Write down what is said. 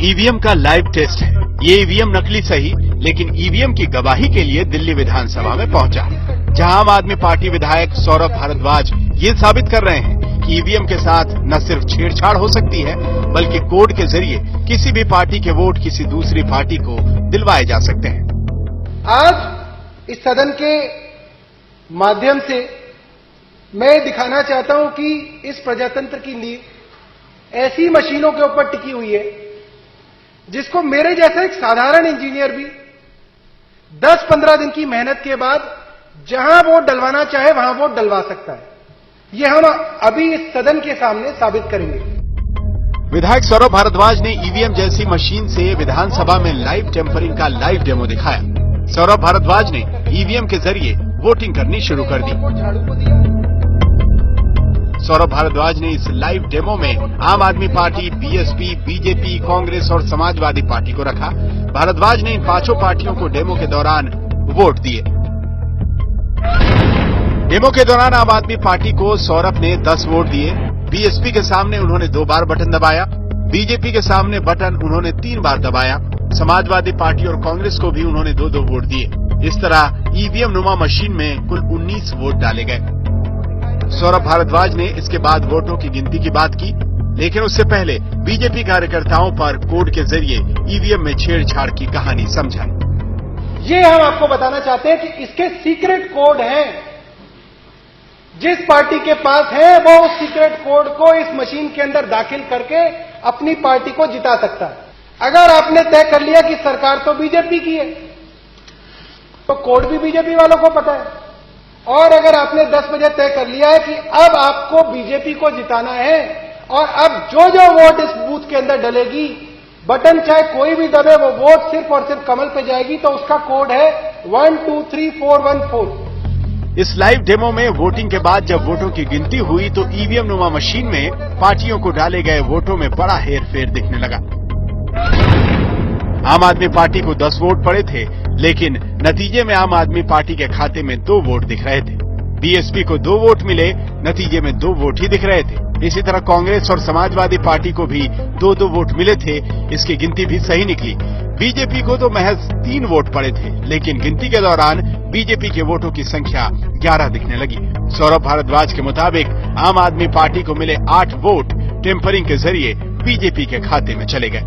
EVM का live test है। ये ईवीएम नकली सही, लेकिन ईवीएम की गवाही के लिए दिल्ली विधानसभा में पहुंचा, जहां आम आदमी पार्टी विधायक सौरभ भारद्वाज ये साबित कर रहे हैं कि ईवीएम के साथ न सिर्फ छेड़छाड़ हो सकती है, बल्कि कोड के जरिए किसी भी पार्टी के वोट किसी दूसरी पार्टी को दिलवाए जा सकते हैं। आज इस सदन के माध्यम से मैं दिखाना चाहता हूं कि इस प्रजातंत्र की नींव ऐसी मशीनों के ऊपर टिकी हुई है जिसको मेरे जैसा एक साधारण इंजीनियर भी 10-15 दिन की मेहनत के बाद जहां वोट डलवाना चाहे वहां वोट डलवा सकता है। यह हम अभी इस सदन के सामने साबित करेंगे। विधायक सौरभ भारद्वाज ने ईवीएम जैसी मशीन से विधानसभा में लाइव टेम्परिंग का लाइव डेमो दिखाया। सौरभ भारद्वाज ने ईवीएम के जरिए वोटिंग करनी शुरू कर दी। सौरभ भारद्वाज ने इस लाइव डेमो में आम आदमी पार्टी, बीएसपी, बीजेपी, कांग्रेस और समाजवादी पार्टी को रखा। भारद्वाज ने इन पांचों पार्टियों को डेमो के दौरान वोट दिए। डेमो के दौरान आम आदमी पार्टी को सौरभ ने 10 वोट दिए। बीएसपी के सामने उन्होंने 2 बार बटन दबाया। बीजेपी के सामने बटन उन्होंने 3 बार दबाया। समाजवादी पार्टी और कांग्रेस को भी उन्होंने 2-2 वोट दिए। इस तरह ईवीएम नुमा मशीन में कुल 19 वोट डाले गए। सौरभ भारद्वाज ने इसके बाद वोटों की गिनती की बात की, लेकिन उससे पहले बीजेपी कार्यकर्ताओं पर कोड के जरिए ईवीएम में छेड़छाड़ की कहानी समझाई। ये हम आपको बताना चाहते हैं कि इसके सीक्रेट कोड हैं। जिस पार्टी के पास है वो उस सीक्रेट कोड को इस मशीन के अंदर दाखिल करके अपनी पार्टी को जिता सकता है। अगर आपने तय कर लिया कि सरकार तो बीजेपी की है, तो कोड भी बीजेपी वालों को पता है। और अगर आपने 10 बजे तय कर लिया है कि अब आपको बीजेपी को जिताना है और अब जो जो वोट इस बूथ के अंदर डलेगी, बटन चाहे कोई भी दबे, वो वोट सिर्फ और सिर्फ कमल पे जाएगी, तो उसका कोड है 123414। इस लाइव डेमो में वोटिंग के बाद जब वोटों की गिनती हुई तो ईवीएम नुमा मशीन में पार्टियों को डाले गए वोटों में बड़ा हेरफेर दिखने लगा। आम आदमी पार्टी को 10 वोट पड़े थे, लेकिन नतीजे में आम आदमी पार्टी के खाते में 2 वोट दिख रहे थे। बीएसपी को 2 वोट मिले, नतीजे में 2 वोट ही दिख रहे थे। इसी तरह कांग्रेस और समाजवादी पार्टी को भी 2-2 वोट मिले थे। इसकी गिनती भी सही निकली। बीजेपी को तो महज 3 वोट पड़े थे, लेकिन गिनती के दौरान बीजेपी के वोटों की संख्या 11 दिखने लगी। सौरभ भारद्वाज के मुताबिक आम आदमी पार्टी को मिले 8 वोट टेम्परिंग के जरिए बीजेपी के खाते में चले गए।